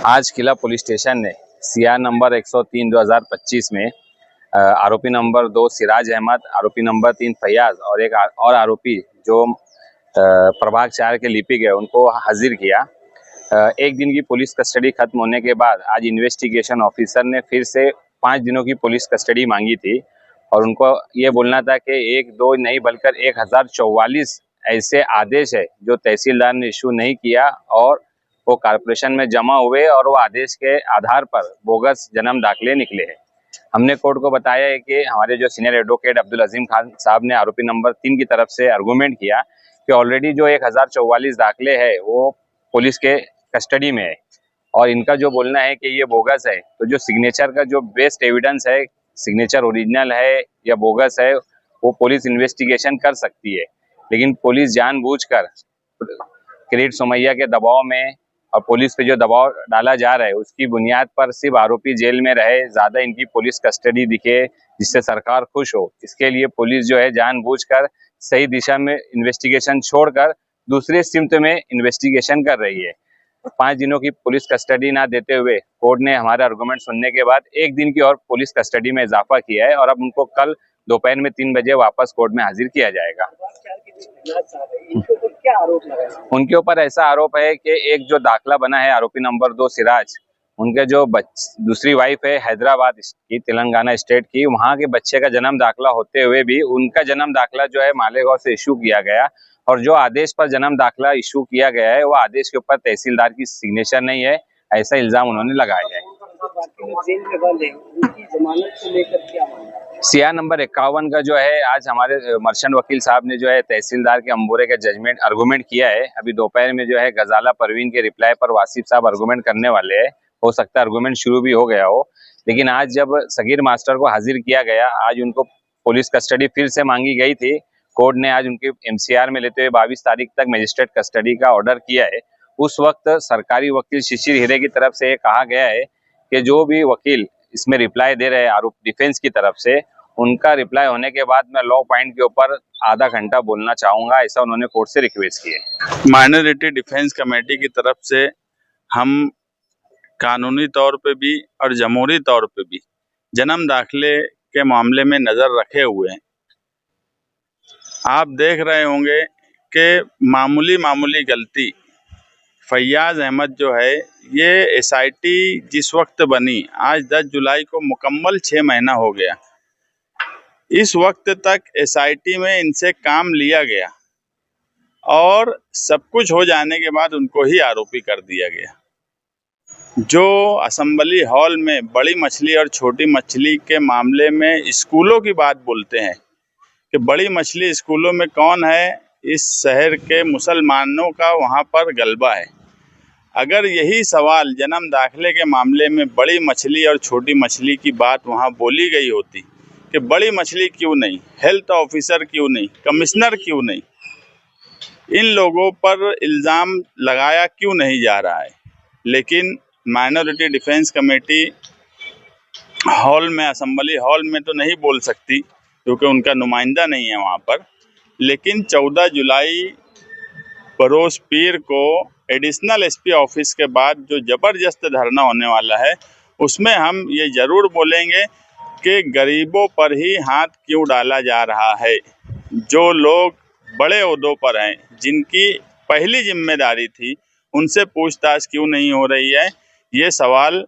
आज किला police station ने CR number 103 2025 में आरोपी नंबर 2 सिराज अहमद, आरोपी नंबर 3 फैयाज और एक और आरोपी जो प्रभाग 4 के लिपिक है उनको हाजिर किया। एक दिन की पुलिस कस्टडी खत्म होने के बाद आज इन्वेस्टिगेशन ऑफिसर ने फिर से 5 दिनों की पुलिस कस्टडी मांगी थी और उनको ये बोलना था कि 1-2 नहीं बल्कि 1044 ऐसे आदेश है जो तहसीलदार ने इशू नहीं किया और वो कारपोरेशन में जमा हुए और वो आदेश के आधार पर बोगस जन्म दाखिले निकले हैं। हमने कोर्ट को बताया है कि हमारे जो सीनियर एडवोकेट अब्दुल अजीम खान साहब ने आरोपी नंबर 3 की तरफ से आर्गूमेंट किया कि ऑलरेडी जो 1044 दाखिले है वो पुलिस के कस्टडी में है और इनका जो बोलना है कि ये बोगस है, तो जो सिग्नेचर का जो बेस्ट एविडेंस है, सिग्नेचर ओरिजिनल है या बोगस है, वो पुलिस इन्वेस्टिगेशन कर सकती है। लेकिन पुलिस जानबूझकर क्रेडिट सुमैया के दबाव में और पुलिस पे जो दबाव डाला जा रहा है उसकी बुनियाद पर सिर्फ आरोपी जेल में रहे, ज्यादा इनकी पुलिस कस्टडी दिखे जिससे सरकार खुश हो, इसके लिए पुलिस जो है जानबूझकर सही दिशा में इन्वेस्टिगेशन छोड़कर दूसरे सिमत में इन्वेस्टिगेशन कर रही है। 5 दिनों की पुलिस कस्टडी ना देते हुए कोर्ट ने हमारे आर्गूमेंट सुनने के बाद 1 दिन की और पुलिस कस्टडी में इजाफा किया है और अब उनको कल दोपहर में 3 बजे वापस कोर्ट में हाजिर किया जाएगा। क्या आरोप लगा? उनके ऊपर ऐसा आरोप है कि एक जो दाखला बना है आरोपी नंबर 2 सिराज, उनके जो दूसरी वाइफ है हैदराबाद की, तेलंगाना स्टेट की, वहां के बच्चे का जन्म दाखला होते हुए भी उनका जन्म दाखला जो है मालेगांव से इशू किया गया और जो आदेश पर जन्म दाखला इशू किया गया है वो आदेश के ऊपर तहसीलदार की सिग्नेचर नहीं है, ऐसा इल्जाम उन्होंने लगाया है। सीआर नंबर 51 का जो है आज हमारे मर्चेंट वकील साहब ने जो है तहसीलदार के अंबोरे के जजमेंट आर्गूमेंट किया है। अभी दोपहर में जो है गजाला परवीन के रिप्लाई पर वासिफ साहब आर्गूमेंट करने वाले हैं। हो सकता है आर्गूमेंट शुरू भी हो गया हो, लेकिन आज जब सगीर मास्टर को हाजिर किया गया, आज उनको पुलिस कस्टडी फिर से मांगी गई थी। कोर्ट ने आज उनके MCR में लेते हुए 22 तारीख तक मजिस्ट्रेट कस्टडी का ऑर्डर किया है। उस वक्त सरकारी वकील शिशिर हीरे की तरफ से कहा गया है कि जो भी वकील इसमें रिप्लाई दे रहे हैं आरोप डिफेंस की तरफ से, उनका रिप्लाई होने के बाद मैं लॉ पॉइंट के ऊपर आधा घंटा बोलना चाहूंगा, ऐसा उन्होंने कोर्ट से रिक्वेस्ट की है। माइनॉरिटी डिफेंस कमेटी की तरफ से हम कानूनी तौर पे भी और जमहूरी तौर पे भी जन्म दाखिले के मामले में नज़र रखे हुए हैं। आप देख रहे होंगे कि मामूली गलती फैयाज अहमद जो है, ये SIT जिस वक्त बनी, आज 10 जुलाई को मुकम्मल 6 महीना हो गया। इस वक्त तक SIT में इनसे काम लिया गया और सब कुछ हो जाने के बाद उनको ही आरोपी कर दिया गया। जो असेंबली हॉल में बड़ी मछली और छोटी मछली के मामले में स्कूलों की बात बोलते हैं कि बड़ी मछली स्कूलों में कौन है, इस शहर के मुसलमानों का वहाँ पर गलबा है। अगर यही सवाल जन्म दाखिले के मामले में बड़ी मछली और छोटी मछली की बात वहाँ बोली गई होती कि बड़ी मछली क्यों नहीं, हेल्थ ऑफिसर क्यों नहीं, कमिश्नर क्यों नहीं, इन लोगों पर इल्ज़ाम लगाया क्यों नहीं जा रहा है। लेकिन माइनॉरिटी डिफेंस कमेटी हॉल में, असेंबली हॉल में तो नहीं बोल सकती क्योंकि उनका नुमाइंदा नहीं है वहाँ पर, लेकिन 14 जुलाई बरोज़ पीर को एडिशनल SP ऑफिस के बाद जो ज़बरदस्त धरना होने वाला है, उसमें हम ये ज़रूर बोलेंगे कि गरीबों पर ही हाथ क्यों डाला जा रहा है। जो लोग बड़े ओहदों पर हैं, जिनकी पहली जिम्मेदारी थी, उनसे पूछताछ क्यों नहीं हो रही है, ये सवाल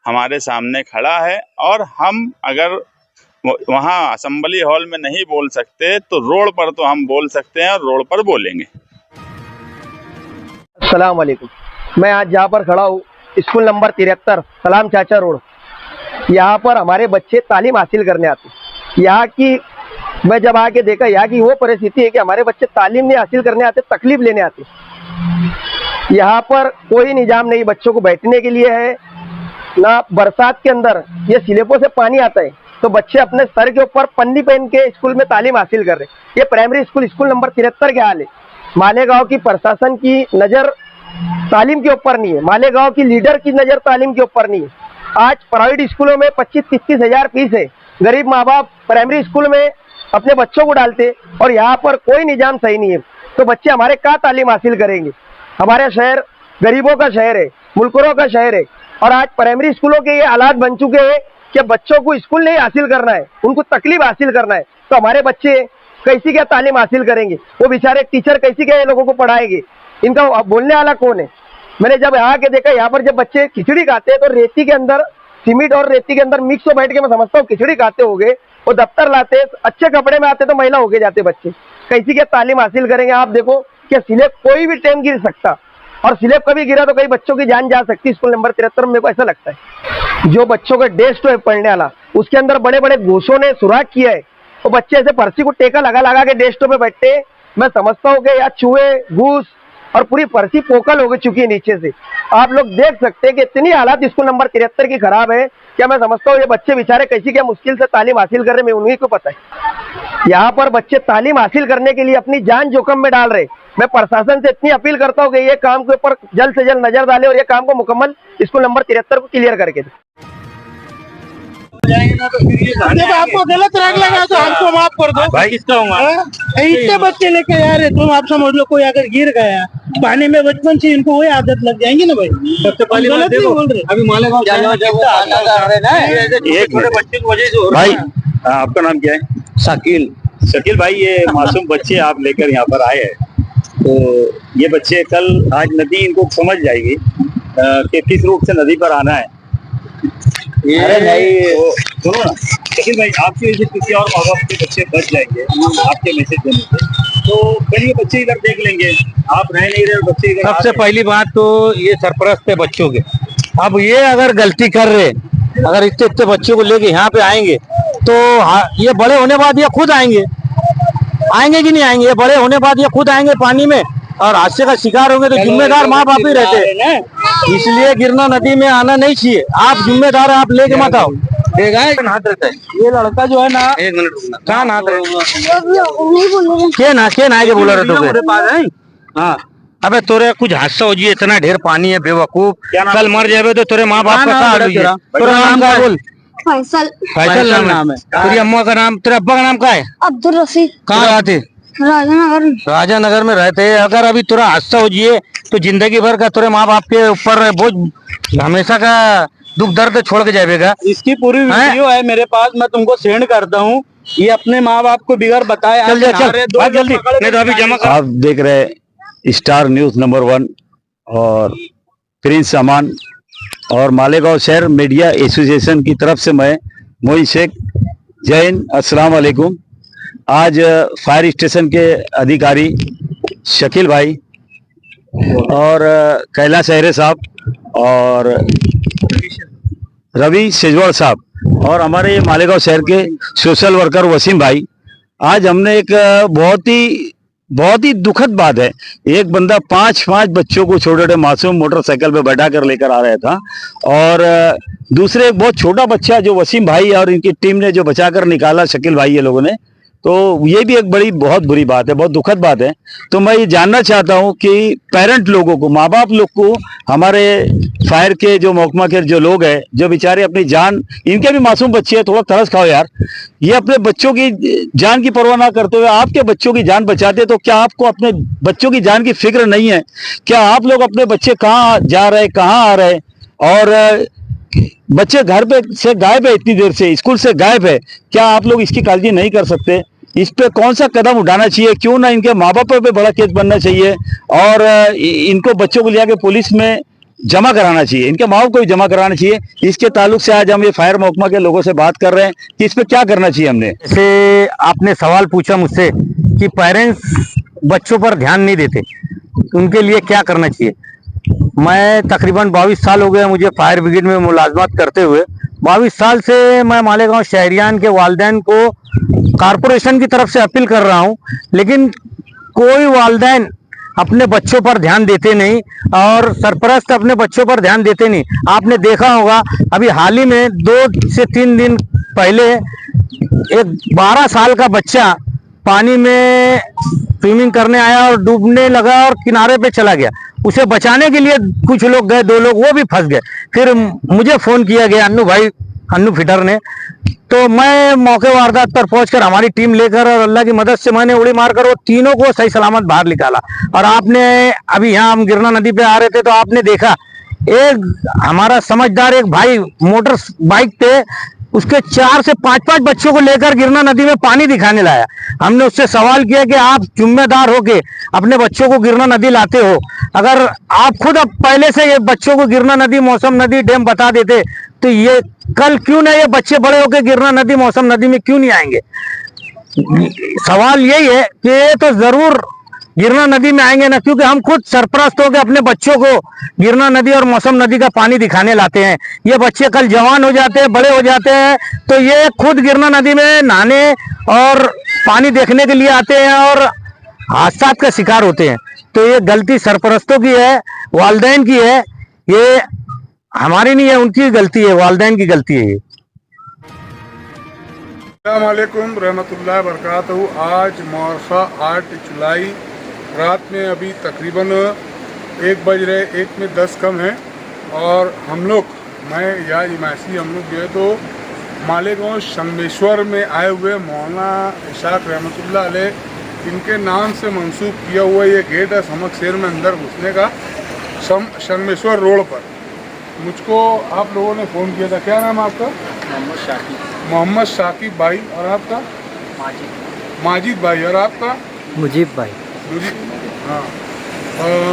हमारे सामने खड़ा है। और हम अगर वहाँ असेंबली हॉल में नहीं बोल सकते तो रोड पर तो हम बोल सकते हैं और रोड पर बोलेंगे। अस्सलाम वालेकुम। मैं आज जहाँ पर खड़ा हूँ स्कूल नंबर 73 सलाम चाचा रोड, यहाँ पर हमारे बच्चे तालीम हासिल करने आते। यहाँ की मैं जब आके देखा, यहाँ की वो परिस्थिति है कि हमारे बच्चे तालीम नहीं हासिल करने आते, तकलीफ लेने आते। यहाँ पर कोई निजाम नहीं बच्चों को बैठने के लिए है, ना बरसात के अंदर ये स्लिपों से पानी आता है तो बच्चे अपने सर के ऊपर पन्नी पहन के स्कूल में तालीम हासिल कर रहे। ये प्राइमरी स्कूल नंबर 73 के हाल है। मालेगांव की प्रशासन की नज़र तालीम के ऊपर नहीं है, मालेगांव की लीडर की नज़र तालीम के ऊपर नहीं है। आज प्राइवेट स्कूलों में 25-30 हज़ार फीस है, गरीब माँ बाप प्राइमरी स्कूल में अपने बच्चों को डालते और यहाँ पर कोई निजाम सही नहीं है, तो बच्चे हमारे क्या तालीम हासिल करेंगे। हमारे शहर गरीबों का शहर है, मुल्कों का शहर है। और आज प्राइमरी स्कूलों के ये हालात बन चुके हैं कि बच्चों को स्कूल नहीं हासिल करना है, उनको तकलीफ हासिल करना है। तो हमारे बच्चे कैसी क्या तालीम हासिल करेंगे? वो बेचारे टीचर कैसी क्या ये लोगों को पढ़ाएंगे? इनका बोलने वाला कौन है? मैंने जब यहाँ के देखा, यहाँ पर जब बच्चे खिचड़ी खाते हैं तो रेती के अंदर, सीमेंट और रेती के अंदर मिक्स हो बैठ के, मैं समझता हूँ खिचड़ी खाते होंगे। वो दफ्तर लाते, अच्छे कपड़े में आते तो महिला होके जाते बच्चे। कैसी क्या तालीम हासिल करेंगे? आप देखो कि स्लेब कोई भी टाइम गिर सकता, और स्लेब कभी गिरा तो कई बच्चों की जान जा सकती। स्कूल नंबर 73 में मेरे को ऐसा लगता है। जो बच्चों का डेस्क है पढ़ने वाला, उसके अंदर बड़े बड़े घूसों ने सुराख किया है। वो बच्चे ऐसे फर्शी को टेका लगा लगा के डेस्क पे बैठते। मैं समझता हूँ कि यार चूहे, घूस और पूरी फर्शी पोकल हो चुकी है नीचे से। आप लोग देख सकते हैं कि इतनी हालत स्कूल नंबर 73 की खराब है। क्या मैं समझता हूँ ये बच्चे बेचारे कैसी क्या मुश्किल से तालीम हासिल कर रहे हैं, उन्हीं को पता है। यहाँ पर बच्चे तालीम हासिल करने के लिए अपनी जान जोखिम में डाल रहे। मैं प्रशासन से इतनी अपील करता हूँ कि ये काम के ऊपर जल्द से जल्द नजर डाले और ये काम को मुकम्मल स्कूल नंबर 73 को क्लियर करके दे। जब आपको गलत रंग लगा तो हमको माफ कर दो भाई। किसका होगा? इतने बच्चे लेके आ रहे तुम, आप समझ लो कोई अगर गिर गया पानी में बचपन से, इनको वही आदत लग जाएंगी ना भाई। सबसे पहली बात देखो, अभी मालेगांव एक बच्चे की वजह से भाई। आपका नाम क्या है? शकील। शकील भाई, ये मासूम बच्चे आप लेकर यहाँ पर आए हैं, तो ये बच्चे कल आज नदी इनको समझ जाएगी कि किस रूप से नदी पर आना है। अरे नहीं सुनो ना शकील भाई, आपकी वजह से किसी और माँ बाप के बच्चे बच जाएंगे आपके मैसेज देने से। तो कल ये बच्चे इधर देख लेंगे, आप रह नहीं रहे, बच्चे इधर। सबसे पहली बात तो ये सरपरस्त है बच्चों के। अब ये अगर गलती कर रहे, अगर इतने इतने बच्चों को लेके यहाँ पे आएंगे तो ये बड़े होने बाद ये खुद आएंगे कि नहीं आएंगे? ये बड़े होने बाद ये खुद आएंगे पानी में और हादसे का शिकार होंगे, तो जिम्मेदार माँ बाप ही रहते हैं। इसलिए गिरना नदी में आना नहीं चाहिए। आप जिम्मेदार, आप लेके मत आओ। हाथ रहता है ये लड़का जो है ना, एक मिनट रुकना, कहाँ हाथ के ना के बोला रहे। हाँ, अबे तोरे कुछ हादसा हो जाए, इतना ढेर पानी है बेवकूफ, कल मर जाए तो तेरे माँ बाप का तेरा नाम क्या? बोल। फैसल नाम है। तेरी अम्मा का नाम, तेरे अब्बा का नाम क्या है? अब्दुल रशीद। कहाँ रहते? राजानगर में रहते हैं। अगर अभी तुरा हादसा हो जाए तो जिंदगी भर का तुरे माँ बाप के ऊपर बोझ, हमेशा का दुख दर्द छोड़ के जाएगा। इसकी पूरी वीडियो है मेरे पास, मैं तुमको सेंड करता हूँ। ये अपने माँ बाप को बिगड़ बताए। चल जल्दी, नहीं तो अभी जमा कर। आप देख रहे स्टार न्यूज नंबर 1 और प्रिंस अमान और मालेगांव शहर मीडिया एसोसिएशन की तरफ से मैं मोइन शेख। जय हिंद, अस्सलाम वालेकुम। आज फायर स्टेशन के अधिकारी शकील भाई और कैलाश अहरे साहब और रवि सेजवाल साहब और हमारे मालेगांव शहर के सोशल वर्कर वसीम भाई, आज हमने एक बहुत ही दुखद बात है। एक बंदा पांच बच्चों को, छोटे छोटे मासूम, मोटरसाइकिल पे बैठा कर लेकर आ रहा था, और दूसरे एक बहुत छोटा बच्चा जो वसीम भाई और इनकी टीम ने जो बचा कर निकाला, शकील भाई ये लोगों ने, तो ये भी एक बहुत बुरी बात है, बहुत दुखद बात है। तो मैं ये जानना चाहता हूँ कि पेरेंट लोगों को, माँ बाप लोग को, हमारे फायर के जो महकमा के जो लोग हैं, जो बेचारे अपनी जान, इनके भी मासूम बच्चे हैं, थोड़ा तरस खाओ यार। ये अपने बच्चों की जान की परवाह ना करते हुए आपके बच्चों की जान बचाते, तो क्या आपको अपने बच्चों की जान की फिक्र नहीं है? क्या आप लोग अपने बच्चे कहाँ जा रहे, कहाँ आ रहे, और बच्चे घर पे से गायब है, इतनी देर से स्कूल से गायब है, क्या आप लोग इसकी काळजी नहीं कर सकते? इस पे कौन सा कदम उठाना चाहिए? क्यों ना इनके माँ बाप पे बड़ा केस बनना चाहिए और इनको बच्चों को लेकर पुलिस में जमा कराना चाहिए, इनके माँ बाप को भी जमा कराना चाहिए। इसके ताल्लुक से आज हम ये फायर महकमा के लोगों से बात कर रहे हैं कि इस पे क्या करना चाहिए। हमने जैसे आपने सवाल पूछा मुझसे कि पेरेंट्स बच्चों पर ध्यान नहीं देते, उनके लिए क्या करना चाहिए। मैं तकरीबन 22 साल हो गए मुझे फायर ब्रिगेड में मुलाजमत करते हुए। 22 साल से मैं मालेगांव शहरियान के वालिदैन को कारपोरेशन की तरफ से अपील कर रहा हूं, लेकिन कोई वालिदैन अपने बच्चों पर ध्यान देते नहीं और सरपरस्त अपने बच्चों पर ध्यान देते नहीं। आपने देखा होगा अभी हाल ही में 2 से 3 दिन पहले एक 12 साल का बच्चा पानी में स्विमिंग करने आया और डूबने लगा और किनारे पे चला गया। उसे बचाने के लिए कुछ लोग गए, 2 लोग वो भी फंस गए। फिर मुझे फोन किया गया अन्नू फिटर ने, तो मैं मौके वारदात पर पहुंचकर हमारी टीम लेकर और अल्लाह की मदद से मैंने उड़ी मारकर वो तीनों को सही सलामत बाहर निकाला। और आपने अभी यहाँ हम गिरना नदी पे आ रहे थे तो आपने देखा एक हमारा समझदार एक भाई मोटर बाइक पे उसके 4 से 5 बच्चों को लेकर गिरना नदी में पानी दिखाने लाया। हमने उससे सवाल किया कि आप जिम्मेदार होके अपने बच्चों को गिरना नदी लाते हो, अगर आप खुद अब पहले से ये बच्चों को गिरना नदी, मौसम नदी, डैम बता देते तो ये कल क्यों ना ये बच्चे बड़े होके गिरना नदी, मौसम नदी में क्यों नहीं आएंगे। सवाल यही है कि ये तो जरूर गिरना नदी में आएंगे ना, क्योंकि हम खुद सरपरस्त होकर अपने बच्चों को गिरना नदी और मौसम नदी का पानी दिखाने लाते हैं। ये बच्चे कल जवान हो जाते हैं, बड़े हो जाते हैं, तो ये खुद गिरना नदी में नहाने और पानी देखने के लिए आते हैं और हादसा का शिकार होते हैं। तो ये गलती सरपरस्तों की है, वालिदैन की है, ये हमारी नहीं है, उनकी गलती है, वालिदैन की गलती है ये। अस्सलामुअलैकुम रहमतुल्लाहि बरकातहू। आज मौसा 8 जुलाई रात में अभी तकरीबन 1 बज रहे, 1 में 10 कम है और हम लोग, मैं या इमासी, हम लोग जो है तो मालेगांव संगमेश्वर में आए हुए मौलाना इशाक रहमतुल्लाह अलैह इनके नाम से मंसूब किया हुआ ये गेट है समक शहर में अंदर घुसने का, संगमेश्वर रोड पर। मुझको आप लोगों ने फ़ोन किया था, क्या नाम आपका? मोहम्मद शाकिब भाई। और आपका? माजिद भाई। और आपका? मुजीब भाई। हाँ,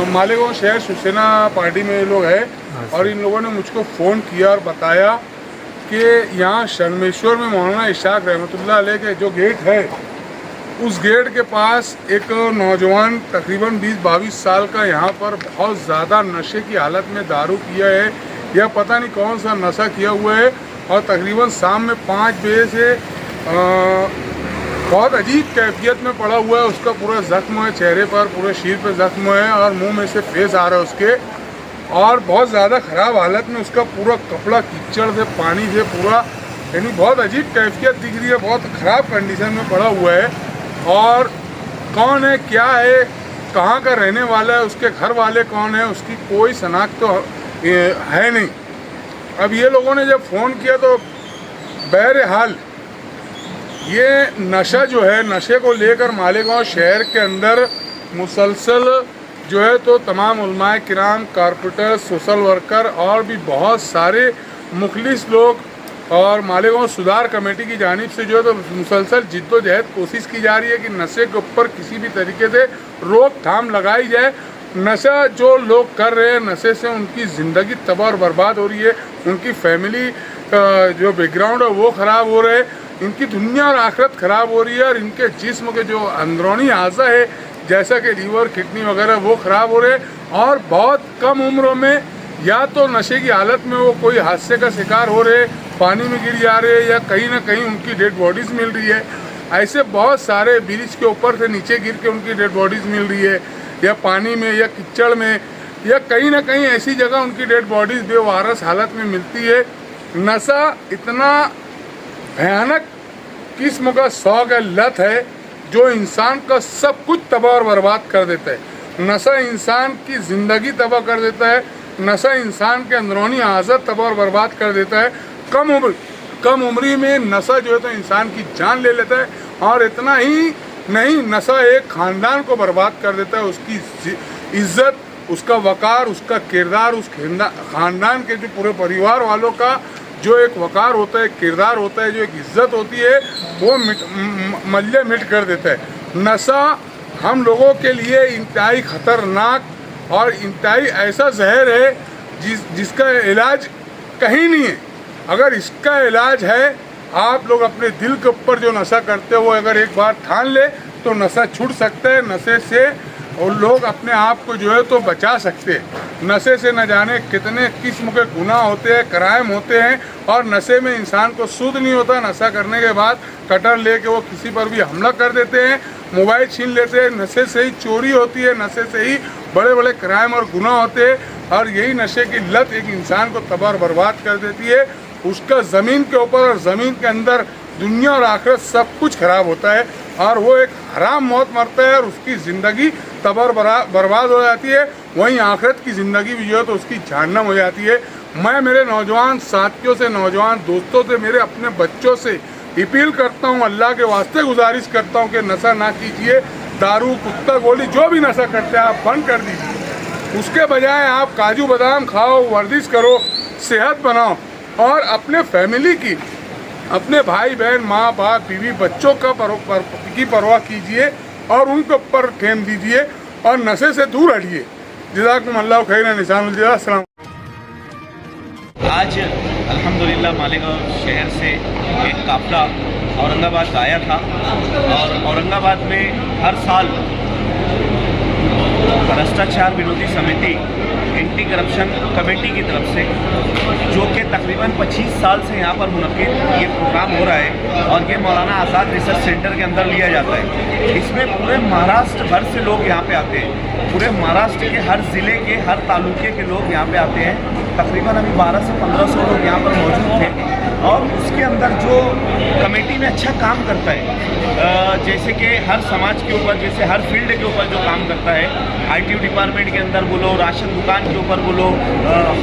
मालेगांव शहर शिवसेना पार्टी में ये लोग हैं और इन लोगों ने मुझको फ़ोन किया और बताया कि यहाँ संगमेश्वर में मौलाना इशाक रहमतुल्लाह अलैह के जो गेट है, उस गेट के पास एक नौजवान तकरीबन 20-22 साल का यहाँ पर बहुत ज़्यादा नशे की हालत में दारू किया है या पता नहीं कौन सा नशा किया हुआ है और तकरीबन शाम में 5 बजे से बहुत अजीब कैफियत में पड़ा हुआ है। उसका पूरा ज़ख्म है चेहरे पर, पूरे शरीर पर ज़ख्म है और मुंह में से फेस आ रहा है उसके, और बहुत ज़्यादा ख़राब हालत में उसका पूरा कपड़ा कीचड़ से, पानी से पूरा, यानी बहुत अजीब कैफियत दिख रही है, बहुत ख़राब कंडीशन में पड़ा हुआ है। और कौन है, क्या है, कहाँ का रहने वाला है, उसके घर वाले कौन है, उसकी कोई शनाख्त तो है नहीं। अब ये लोगों ने जब फ़ोन किया तो बहरहाल ये नशा जो है, नशे को लेकर मालेगांव शहर के अंदर मुसलसल जो है तो तमाम उलमाए किराम, कारपोरेटर, सोशल वर्कर और भी बहुत सारे मुखलिस लोग और मालेगांव सुधार कमेटी की जानिब से जो है तो मुसलसल जिद्दोजहद कोशिश की जा रही है कि नशे के ऊपर किसी भी तरीके से रोकथाम लगाई जाए। नशा जो लोग कर रहे हैं, नशे से उनकी ज़िंदगी तबाह और बर्बाद हो रही है, उनकी फैमिली जो बैकग्राउंड है वो ख़राब हो रहे हैं, इनकी दुनिया और आखिरत ख़राब हो रही है और इनके जिस्म के जो अंदरूनी आज़ा है जैसा कि लीवर, किडनी वगैरह वो ख़राब हो रहे हैं और बहुत कम उम्रों में या तो नशे की हालत में वो कोई हादसे का शिकार हो रहे, पानी में गिर जा रहे या कहीं ना कहीं उनकी डेड बॉडीज़ मिल रही है। ऐसे बहुत सारे ब्रिज के ऊपर से नीचे गिर के उनकी डेड बॉडीज़ मिल रही है या पानी में या कीचड़ में या कहीं ना कहीं ऐसी जगह उनकी डेड बॉडीज़ बेवारस हालत में मिलती है। नशा इतना भयानक किस्म का शौक है, लत है, जो इंसान का सब कुछ तबाह और बर्बाद कर देता है। नशा इंसान की ज़िंदगी तबाह कर देता है, नशा इंसान के अंदरूनी आज़त तबाह और बर्बाद कर देता है। कम उम्री में नशा जो है तो इंसान की जान ले लेता है और इतना ही नहीं, नशा एक ख़ानदान को बर्बाद कर देता है, उसकी इज़्ज़त, उसका वक़ार, उसका किरदार, उस ख़ानदान के जो पूरे परिवार वालों का जो एक वक़ार होता है, किरदार होता है, जो एक इज़्ज़त होती है, वो मल्ले मिट कर देता है। नशा हम लोगों के लिए इंतहाई ख़तरनाक और इंतहाई ऐसा जहर है जिसका इलाज कहीं नहीं है। अगर इसका इलाज है, आप लोग अपने दिल के ऊपर जो नशा करते हो अगर एक बार ठान ले तो नशा छूट सकता है। नशे से और लोग अपने आप को जो है तो बचा सकते हैं। नशे से न जाने कितने किस्म के गुनाह होते हैं, क्राइम होते हैं और नशे में इंसान को सुध नहीं होता। नशा करने के बाद कटर लेके वो किसी पर भी हमला कर देते हैं, मोबाइल छीन लेते हैं, नशे से ही चोरी होती है, नशे से ही बड़े बड़े क्राइम और गुनाह होते हैं और यही नशे की लत एक इंसान को तबाह और बर्बाद कर देती है। उसका ज़मीन के ऊपर और ज़मीन के अंदर दुनिया और आखिरत सब कुछ ख़राब होता है और वो एक हराम मौत मरता है और उसकी ज़िंदगी तबाह बर्बाद हो जाती है। वहीं आखिरत की ज़िंदगी भी जो है तो उसकी जहन्नम हो जाती है। मैं मेरे नौजवान साथियों से, नौजवान दोस्तों से, मेरे अपने बच्चों से अपील करता हूँ, अल्लाह के वास्ते गुजारिश करता हूँ कि नशा ना कीजिए। दारू, कुत्ता गोली जो भी नशा करते हैं आप बंद कर दीजिए। उसके बजाय आप काजू बादाम खाओ, वर्जिश करो, सेहत बनाओ और अपने फैमिली की, अपने भाई बहन, माँ बाप, बीवी, बच्चों की परवाह कीजिए और उनके ऊपर ठेम दीजिए और नशे से दूर हटिए। जज़ाकुमुल्लाह खैरन, निशान अस्सलाम। आज अल्हम्दुलिल्लाह मालेगांव शहर से एक काफ़िला औरंगाबाद आया था और औरंगाबाद में हर साल भ्रष्टाचार विरोधी समिति एंटी करप्शन कमेटी की तरफ से, जो कि तकरीबन 25 साल से यहाँ पर मुनक्किद ये प्रोग्राम हो रहा है और ये मौलाना आज़ाद रिसर्च सेंटर के अंदर लिया जाता है। इसमें पूरे महाराष्ट्र भर से लोग यहाँ पे आते हैं, पूरे महाराष्ट्र के हर ज़िले के, हर तालुके के लोग यहाँ पे आते हैं। तकरीबन अभी 1200 से 1500 लोग यहाँ पर मौजूद थे और उसके अंदर जो कमेटी में अच्छा काम करता है, जैसे कि हर समाज के ऊपर, जैसे हर फील्ड के ऊपर जो काम करता है, आईटीयू डिपार्टमेंट के अंदर बोलो, राशन दुकान के ऊपर बोलो,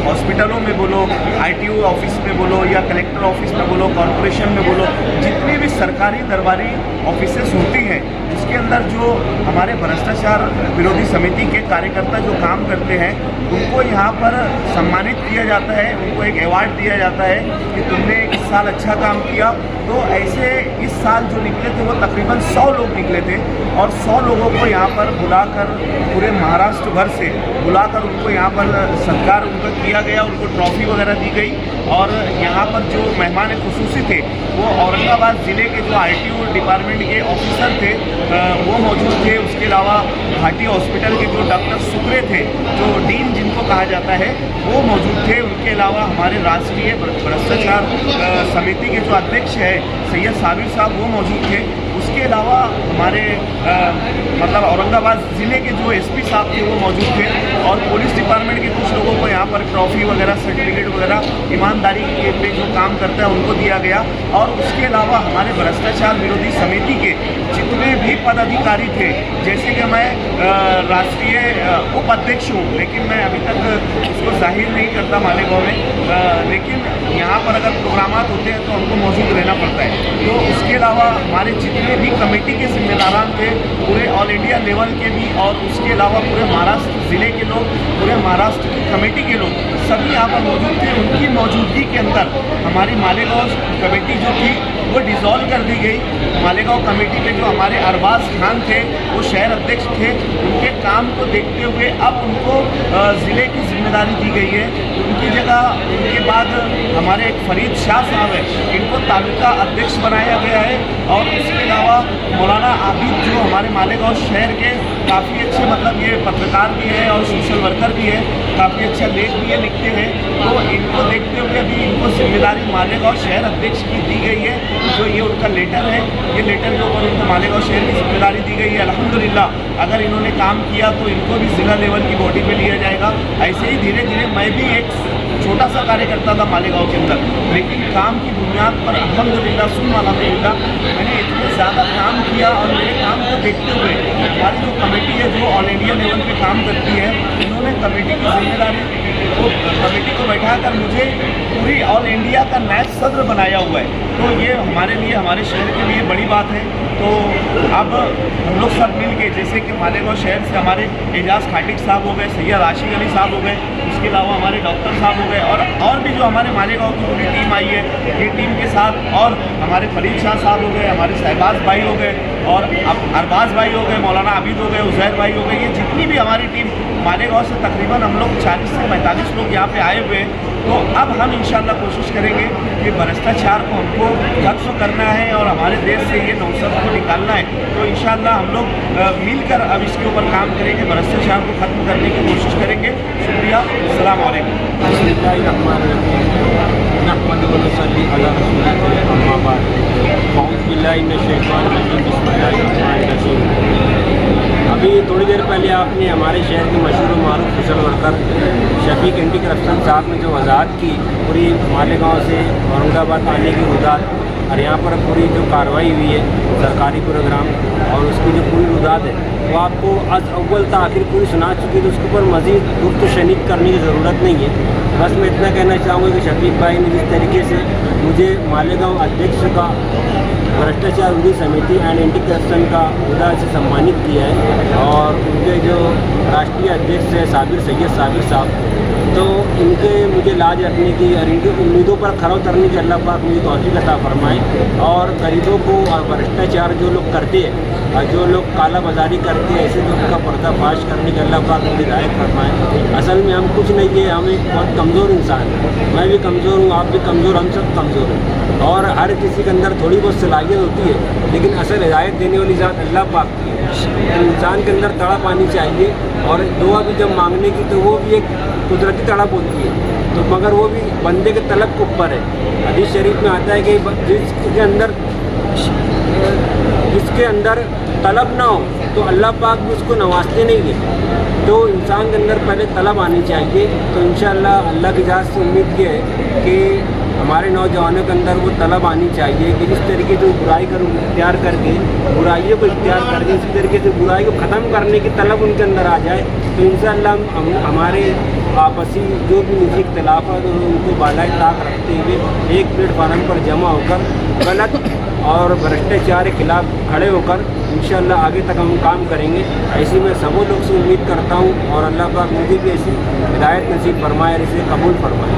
हॉस्पिटलों में बोलो, आईटीयू ऑफिस में बोलो या कलेक्टर ऑफिस में बोलो, कॉरपोरेशन में बोलो, जितनी भी सरकारी दरबारी ऑफिसेस होती हैं, उसके अंदर जो हमारे भ्रष्टाचार विरोधी समिति के कार्यकर्ता जो काम करते हैं, उनको यहाँ पर सम्मानित किया जाता है, उनको एक अवार्ड दिया जाता है कि तुमने इस साल अच्छा काम किया। तो ऐसे इस साल जो निकले थे वो तकरीबन 100 लोग निकले थे और 100 लोगों को यहाँ पर बुलाकर, पूरे महाराष्ट्र भर से बुलाकर उनको यहाँ पर सत्कार उनका किया गया, उनको ट्रॉफी वगैरह दी गई। और यहाँ पर जो मेहमान खुसूसी थे वो औरंगाबाद ज़िले के जो आईटीयू डिपार्टमेंट के ऑफिसर थे वो मौजूद थे। उसके अलावा घाटी हॉस्पिटल के जो डॉक्टर सुक्रे थे, जो डीन जिनको कहा जाता है, वो मौजूद थे। उनके अलावा हमारे राष्ट्रीय भ्रष्टाचार समिति के जो अध्यक्ष है सैयद साबिर साहब, वो मौजूद थे। उसके अलावा हमारे मतलब औरंगाबाद ज़िले के जो एसपी साहब थे वो मौजूद थे और पुलिस डिपार्टमेंट के कुछ लोगों को यहाँ पर ट्रॉफी वगैरह, सर्टिफिकेट वगैरह ईमानदारी के पे जो काम करता है उनको दिया गया। और उसके अलावा हमारे भ्रष्टाचार विरोधी समिति के जितने भी पदाधिकारी थे, जैसे कि मैं राष्ट्रीय उपाध्यक्ष हूँ, लेकिन मैं अभी तक इसको जाहिर नहीं करता मालेगांव में, लेकिन यहाँ पर अगर प्रोग्रामात होते हैं तो हमको मौजूद रहना पड़ता है। तो उसके अलावा हमारे जितने भी कमेटी के जिम्मेदारान थे, पूरे ऑल इंडिया लेवल के भी, और उसके अलावा पूरे महाराष्ट्र ज़िले के लोग, पूरे महाराष्ट्र की कमेटी के लोग सभी यहाँ पर मौजूद थे। उनकी मौजूदगी के अंदर हमारी मालेगांव कमेटी जो थी वो डिज़ोल्व कर दी गई। मालेगांव कमेटी में जो हमारे अरबाज खान थे वो शहर अध्यक्ष थे, उनके काम को देखते हुए अब उनको ज़िले की जिम्मेदारी दी गई है। उनकी जगह उनके बाद हमारे एक फरीद शाह साहब है, इनको तालुका अध्यक्ष बनाया गया है। और इसके अलावा मौलाना आबिद जो हमारे मालेगांव शहर के काफ़ी अच्छे, मतलब ये पत्रकार भी है और सोशल वर्कर भी है, काफ़ी अच्छा लेख भी है, लिखते हैं। तो इनको देखते हुए अभी इनको जिम्मेदारी मालेगांव शहर अध्यक्ष की दी गई है। जो ये उनका लेटर है, ये लेटर के ऊपर उनको मालेगांव शहर की जिम्मेदारी दी गई है। अल्हम्दुलिल्लाह अगर इन्होंने काम किया तो इनको भी ज़िला लेवल की बॉडी पे लिया जाएगा। ऐसे ही धीरे धीरे मैं भी एक छोटा सा कार्यकर्ता था मालेगांव के अंदर, लेकिन काम की बुनियाद पर अल्हम्दुलिल्लाह सुम्मा अल्हम्दुलिल्लाह मैंने इतने ज़्यादा काम किया और मेरे काम को देखते हुए हमारी जो कमेटी है जो ऑल इंडिया लेवल पे काम करती है, इन्होंने कमेटी की जिम्मेदारी को, कमेटी को बैठाकर मुझे पूरी ऑल इंडिया का नायब सदर बनाया हुआ है। तो ये हमारे लिए, हमारे शहर के लिए बड़ी बात है। तो अब हम लोग सब मिल के, जैसे कि मालेगांव शहर से हमारे एजाज खाटिक साहब हो गए, सैयद आशिक अली साहब हो गए, उसके अलावा हमारे डॉक्टर साहब हो गए और भी जो हमारे मालेगांव की पूरी टीम आई है, ये टीम के साथ और हमारे फरीद शाह साहब हो गए, हमारे शहबाज भाई हो गए और अरबाज भाई हो गए, मौलाना आबिद हो गए, उज़ैर भाई हो गए, ये जितनी भी हमारी टीम मालेगांव से तकरीबन हम लोग 40 से 45 लोग यहाँ पे आए हुए हैं। तो अब हम इंशाल्लाह कोशिश करेंगे कि भ्रष्टाचार को हमको खत्म करना है और हमारे देश से ये नौसद को निकालना है। तो इंशाल्लाह हम लोग मिलकर अब इसके ऊपर काम करेंगे, भ्रष्टाचार को खत्म करने की कोशिश करेंगे। शुक्रिया, अस्सलाम वालेकुम। अभी थोड़ी देर पहले आपने हमारे शहर के मशहूर मारूफ social worker Shafiq anti corruption साहब ने जो वजाहत की पूरी मालेगांव से औरंगाबाद आने की वजाहत और यहाँ पर पूरी जो कार्रवाई हुई है सरकारी प्रोग्राम और उसकी जो पूरी रुदात है वो आपको अज अव्वल था आखिर पूरी सुना चुकी है, तो उसके ऊपर मज़ीद गुफ्त शनीद करने की ज़रूरत नहीं है। बस मैं इतना कहना चाहूँगा कि शफीक भाई ने जिस तरीके से मुझे मालेगांव अध्यक्ष का भ्रष्टाचार विरोधी समिति एंड एंटी करप्शन का उदा से सम्मानित किया है और उनके जो राष्ट्रीय अध्यक्ष है सैयद साबिर साहब, तो इनके मुझे लाज रखने की और इनकी उम्मीदों पर खरा उतरने की अल्लाह पाक मुझे तौफीक अता फरमाए और गरीबों को और भ्रष्टाचार जो लोग करते हैं और जो लोग काला बाजारी करते हैं ऐसे लोगों का पर्दाफाश करने की अल्लाह पाक मुझे हिदायत फरमाए। असल में हम कुछ नहीं है, हम एक बहुत कमज़ोर इंसान हैं, मैं भी कमज़ोर हूँ, आप भी कमज़ोर, हम सब कमज़ोर हैं और हर किसी के अंदर थोड़ी बहुत सलाहियत होती है, लेकिन असल हिदायत देने वाली ज़ात अल्लाह पाक की है। तो इंसान के अंदर तड़प आनी चाहिए और दुआ भी जब मांगने की तो वो भी एक कुदरती तड़प होती है, तो मगर वो भी बंदे के तलब के ऊपर है। हदीस शरीफ में आता है कि जिसके अंदर तलब ना हो तो अल्लाह पाक भी उसको नवाजते नहीं है। तो इंसान के अंदर पहले तलब आनी चाहिए। तो इंशाअल्लाह अल्लाह की जात से उम्मीद ये है कि हमारे नौजवानों के अंदर वो तलब आनी चाहिए कि जिस तरीके से बुराई कर इख्तियार करके बुराइयों को इख्तियार करके इसी तरीके से बुराई को ख़त्म करने की तलब उनके अंदर आ जाए। तो इंशाअल्लाह हम हमारे आपसी जो भी निजी इख्तिलाफ़ात उनको बालाए ताक रखते हुए एक प्लेटफार्म पर जमा होकर गलत और भ्रष्टाचार के खिलाफ खड़े होकर इंशाअल्लाह आगे तक हम काम करेंगे। ऐसी मैं सबों लोग से उम्मीद करता हूँ और अल्लाह पाक मुझे भी ऐसी हिदायत नसीब फरमाए और इसे कबूल फरमाए।